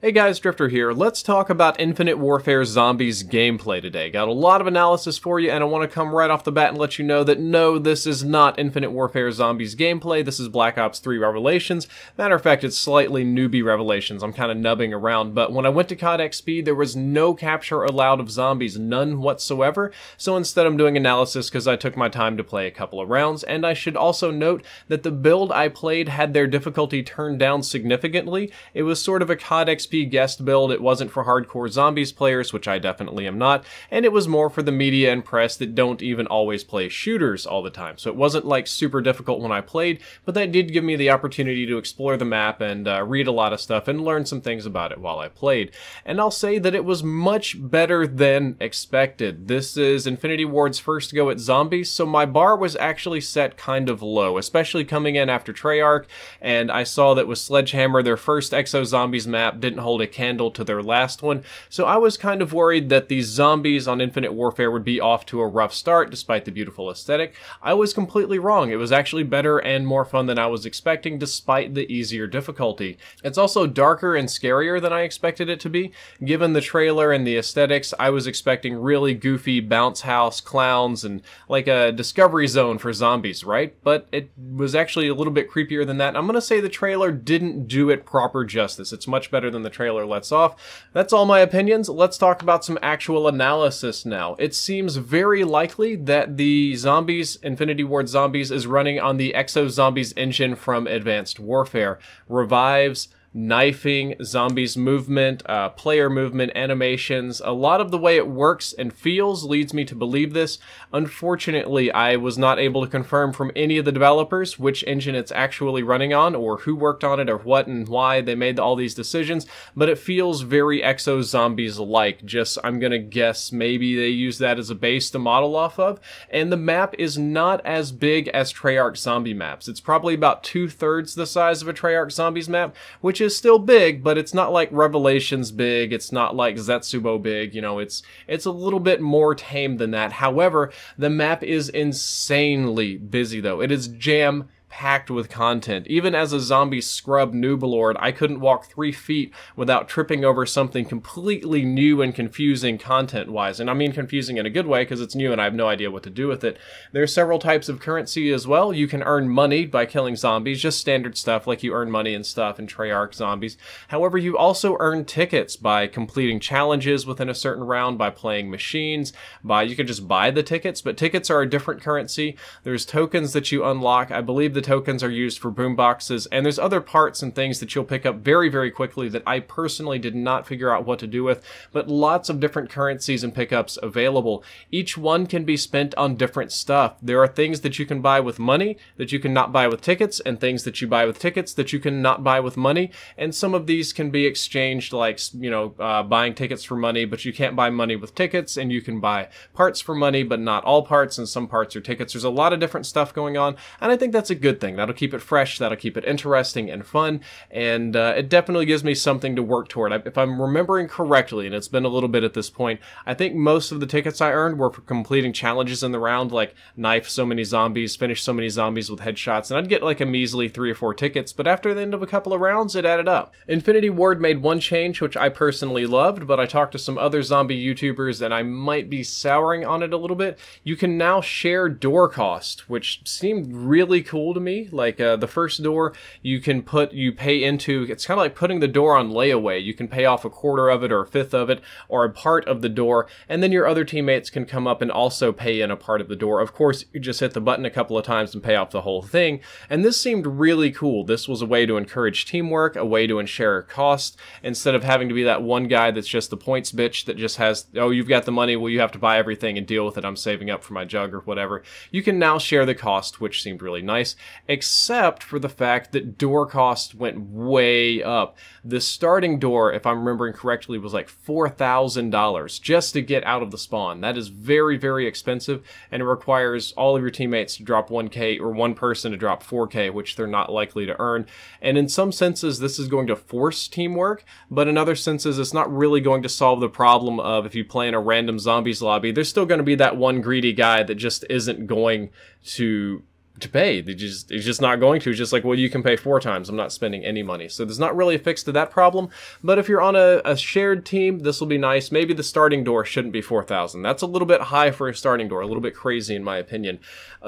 Hey guys, Drifter here. Let's talk about Infinite Warfare Zombies gameplay today. Got a lot of analysis for you, and I want to come right off the bat and let you know that no, this is not Infinite Warfare Zombies gameplay. This is Black Ops 3 Revelations. Matter of fact, it's slightly newbie Revelations. I'm kind of nubbing around, but when I went to COD XP, there was no capture allowed of zombies, none whatsoever. So instead I'm doing analysis because I took my time to play a couple of rounds, and I should also note that the build I played had their difficulty turned down significantly. It was sort of a COD XP guest build. It wasn't for hardcore zombies players, which I definitely am not, and it was more for the media and press that don't even always play shooters all the time. So it wasn't like super difficult when I played, but that did give me the opportunity to explore the map and read a lot of stuff and learn some things about it while I played. And I'll say that it was much better than expected. This is Infinity Ward's first go at zombies, so my bar was actually set kind of low, especially coming in after Treyarch, and I saw that with Sledgehammer, their first Exo Zombies map didn't hold a candle to their last one, so I was kind of worried that these zombies on Infinite Warfare would be off to a rough start despite the beautiful aesthetic. I was completely wrong. It was actually better and more fun than I was expecting despite the easier difficulty. It's also darker and scarier than I expected it to be. Given the trailer and the aesthetics, I was expecting really goofy bounce house clowns and like a Discovery Zone for zombies, right? But it was actually a little bit creepier than that. I'm gonna say the trailer didn't do it proper justice. It's much better than the trailer lets off. That's all my opinions. Let's talk about some actual analysis now. It seems very likely that the zombies, Infinity Ward Zombies, is running on the Exo Zombies engine from Advanced Warfare. Revives, knifing, zombies movement, player movement, animations. A lot of the way it works and feels leads me to believe this. Unfortunately, I was not able to confirm from any of the developers which engine it's actually running on, or who worked on it, or what and why they made all these decisions, but it feels very Exo Zombies-like. Just, I'm gonna guess maybe they use that as a base to model off of, and the map is not as big as Treyarch zombie maps. It's probably about 2/3 the size of a Treyarch Zombies map, which is still big, but it's not like Revelations big, it's not like Zetsubo big, you know, it's a little bit more tame than that. However, the map is insanely busy though. It is jam-packed with content. Even as a zombie scrub nooblord, I couldn't walk 3 feet without tripping over something completely new and confusing content-wise. And I mean confusing in a good way because it's new and I have no idea what to do with it. There are several types of currency as well. You can earn money by killing zombies, just standard stuff like you earn money and stuff in Treyarch Zombies. However, you also earn tickets by completing challenges within a certain round, by playing machines, you can just buy the tickets, but tickets are a different currency. There's tokens that you unlock. I believe the tokens are used for boomboxes, and there's other parts and things that you'll pick up very, very quickly that I personally did not figure out what to do with, but lots of different currencies and pickups available. Each one can be spent on different stuff. There are things that you can buy with money that you cannot buy with tickets, and things that you buy with tickets that you cannot buy with money, and some of these can be exchanged, like, you know, buying tickets for money, but you can't buy money with tickets, and you can buy parts for money, but not all parts, and some parts are tickets. There's a lot of different stuff going on, and I think that's a good thing. That'll keep it fresh, that'll keep it interesting and fun, and it definitely gives me something to work toward. If I'm remembering correctly, and it's been a little bit at this point, I think most of the tickets I earned were for completing challenges in the round, like knife so many zombies, finish so many zombies with headshots, and I'd get like a measly 3 or 4 tickets, but after the end of a couple of rounds, it added up. Infinity Ward made one change, which I personally loved, but I talked to some other zombie YouTubers, and I might be souring on it a little bit. You can now share door cost, which seemed really cool to me. Like the first door you pay into, it's kind of like putting the door on layaway. You can pay off 1/4 of it or 1/5 of it or a part of the door, and then your other teammates can come up and also pay in a part of the door. Of course, you just hit the button a couple of times and pay off the whole thing, and this seemed really cool. This was a way to encourage teamwork, a way to share cost, instead of having to be that one guy that's just the points bitch that just has, oh, you've got the money, well, you have to buy everything and deal with it, I'm saving up for my jug or whatever. You can now share the cost, which seemed really nice, except for the fact that door cost went way up. The starting door, if I'm remembering correctly, was like $4,000 just to get out of the spawn. That is very, very expensive, and it requires all of your teammates to drop 1K or one person to drop 4K, which they're not likely to earn. And in some senses, this is going to force teamwork, but in other senses, it's not really going to solve the problem of if you play in a random zombies lobby, there's still going to be that one greedy guy that just isn't going to to pay. It's just not going to. It's just like, well, you can pay 4 times. I'm not spending any money. So there's not really a fix to that problem. But if you're on a shared team, this will be nice. Maybe the starting door shouldn't be 4,000. That's a little bit high for a starting door, a little bit crazy in my opinion.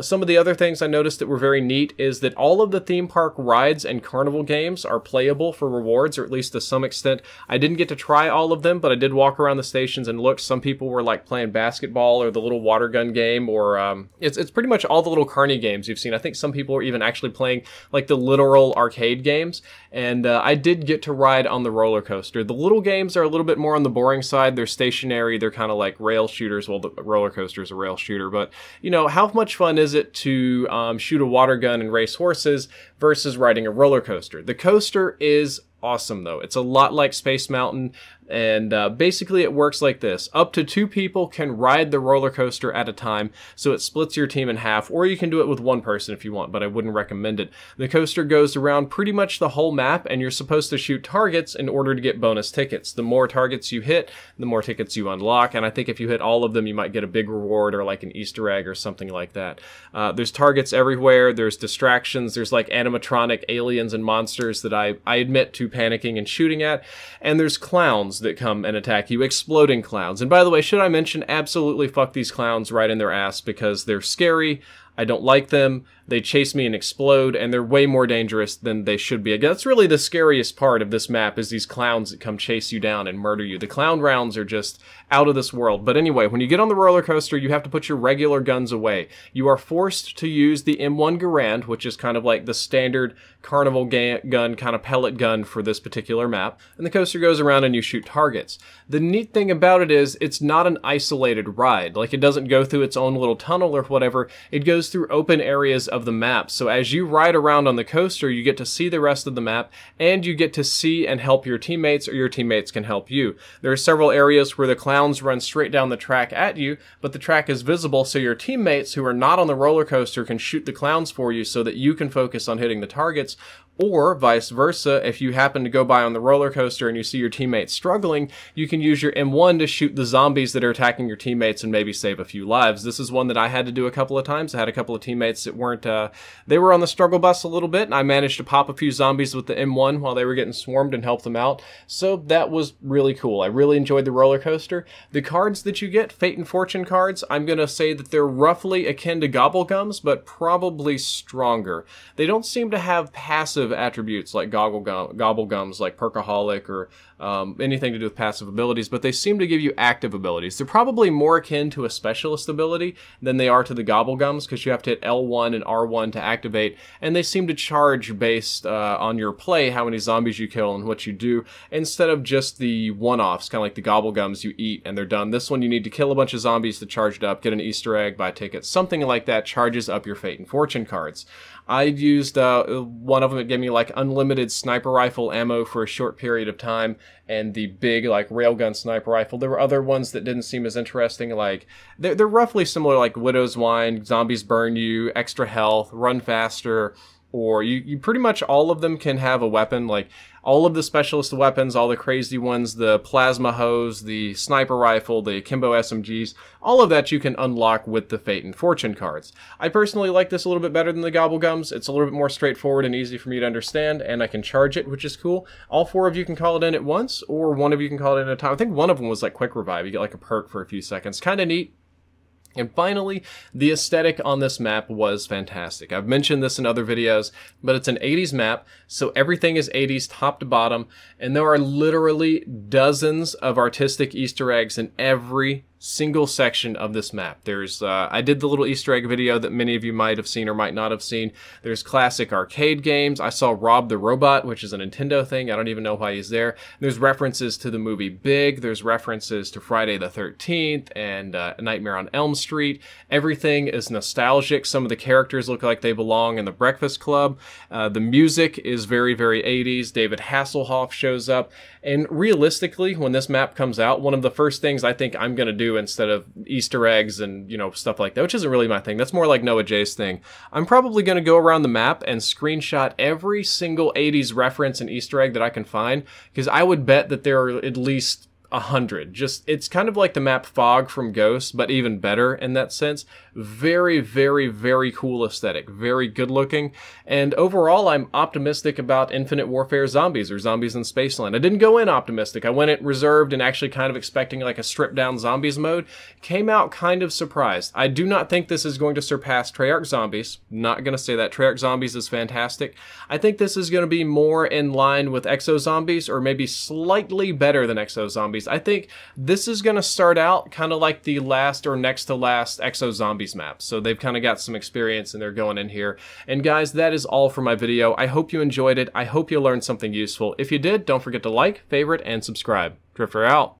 Some of the other things I noticed that were very neat is that all of the theme park rides and carnival games are playable for rewards, or at least to some extent. I didn't get to try all of them, but I did walk around the stations and look. Some people were like playing basketball or the little water gun game, or it's pretty much all the little carny games you've seen. I think some people are even actually playing like the literal arcade games, and I did get to ride on the roller coaster. The little games are a little bit more on the boring side. They're stationary. They're kind of like rail shooters. Well, the roller coaster is a rail shooter, but you know, how much fun is it to shoot a water gun and race horses versus riding a roller coaster? The coaster is awesome though. It's a lot like Space Mountain, and basically it works like this. Up to 2 people can ride the roller coaster at a time, so it splits your team in half, or you can do it with 1 person if you want, but I wouldn't recommend it. The coaster goes around pretty much the whole map, and you're supposed to shoot targets in order to get bonus tickets. The more targets you hit, the more tickets you unlock, and I think if you hit all of them, you might get a big reward or like an Easter egg or something like that. There's targets everywhere. There's distractions. There's like animatronic aliens and monsters that I admit to panicking and shooting at, and there's clowns that come and attack you, exploding clowns. And by the way, should I mention, absolutely fuck these clowns right in their ass, because they're scary. I don't like them. They chase me and explode, and they're way more dangerous than they should be. Again, that's really the scariest part of this map, is these clowns that come chase you down and murder you. The clown rounds are just out of this world. But anyway, when you get on the roller coaster, you have to put your regular guns away. You are forced to use the M1 Garand, which is kind of like the standard carnival gun, kind of pellet gun for this particular map. And the coaster goes around and you shoot targets. The neat thing about it is it's not an isolated ride. Like, it doesn't go through its own little tunnel or whatever. It goes through open areas of the map. So as you ride around on the coaster, you get to see the rest of the map, and you get to see and help your teammates, or your teammates can help you. There are several areas where the clowns run straight down the track at you, but the track is visible, so your teammates who are not on the roller coaster can shoot the clowns for you so that you can focus on hitting the targets. Or vice versa, if you happen to go by on the roller coaster and you see your teammates struggling, you can use your M1 to shoot the zombies that are attacking your teammates and maybe save a few lives. This is one that I had to do a couple of times. I had a couple of teammates that weren't, they were on the struggle bus a little bit, and I managed to pop a few zombies with the M1 while they were getting swarmed and help them out. So that was really cool. I really enjoyed the roller coaster. The cards that you get, Fate and Fortune cards, I'm going to say that they're roughly akin to Gobblegums, but probably stronger. They don't seem to have passive attributes like Gobblegums, like Perkaholic, or anything to do with passive abilities, but they seem to give you active abilities. They're probably more akin to a specialist ability than they are to the Gobblegums, because you have to hit L1 and R1 to activate, and they seem to charge based on your play, how many zombies you kill and what you do, instead of just the one-offs, kind of like the Gobblegums, you eat and they're done. This one you need to kill a bunch of zombies to charge it up, get an Easter egg, buy tickets, something like that charges up your Fate and Fortune cards. I used one of them. It gave me like unlimited sniper rifle ammo for a short period of time, and the big like railgun sniper rifle. There were other ones that didn't seem as interesting. Like they're roughly similar, like Widow's Wine, Zombies Burn You, Extra Health, Run Faster, or you pretty much all of them can have a weapon. Like all of the specialist weapons, all the crazy ones, the plasma hose, the sniper rifle, the Akimbo SMGs, all of that you can unlock with the Fate and Fortune cards. I personally like this a little bit better than the Gobblegums. It's a little bit more straightforward and easy for me to understand, and I can charge it, which is cool. All 4 of you can call it in at once, or one of you can call it in at a time. I think one of them was like Quick Revive. You get like a perk for a few seconds. Kind of neat. And finally, the aesthetic on this map was fantastic. I've mentioned this in other videos, but it's an 80s map, so everything is 80s top to bottom, and there are literally dozens of artistic Easter eggs in every single section of this map. There's, I did the little Easter egg video that many of you might have seen or might not have seen. There's classic arcade games. I saw Rob the Robot, which is a Nintendo thing. I don't even know why he's there. There's references to the movie Big. There's references to Friday the 13th and Nightmare on Elm Street. Everything is nostalgic. Some of the characters look like they belong in the Breakfast Club. The music is very, very 80s. David Hasselhoff shows up. And realistically, when this map comes out, one of the first things I think I'm going to do instead of Easter eggs and, you know, stuff like that, which isn't really my thing. That's more like Noah J's thing. I'm probably going to go around the map and screenshot every single 80s reference and Easter egg that I can find, because I would bet that there are at least 100. Just, it's kind of like the map Fog from Ghost, but even better in that sense. Very, very, very cool aesthetic. Very good looking. And overall, I'm optimistic about Infinite Warfare Zombies, or Zombies in Spaceland. I didn't go in optimistic. I went in reserved and actually kind of expecting like a stripped down zombies mode. Came out kind of surprised. I do not think this is going to surpass Treyarch Zombies. Not going to say that. Treyarch Zombies is fantastic. I think this is going to be more in line with Exo Zombies, or maybe slightly better than Exo Zombies. I think this is going to start out kind of like the last or next to last Exo Zombies map. So they've kind of got some experience and they're going in here. And guys, that is all for my video. I hope you enjoyed it. I hope you learned something useful. If you did, don't forget to like, favorite, and subscribe. Drifter out.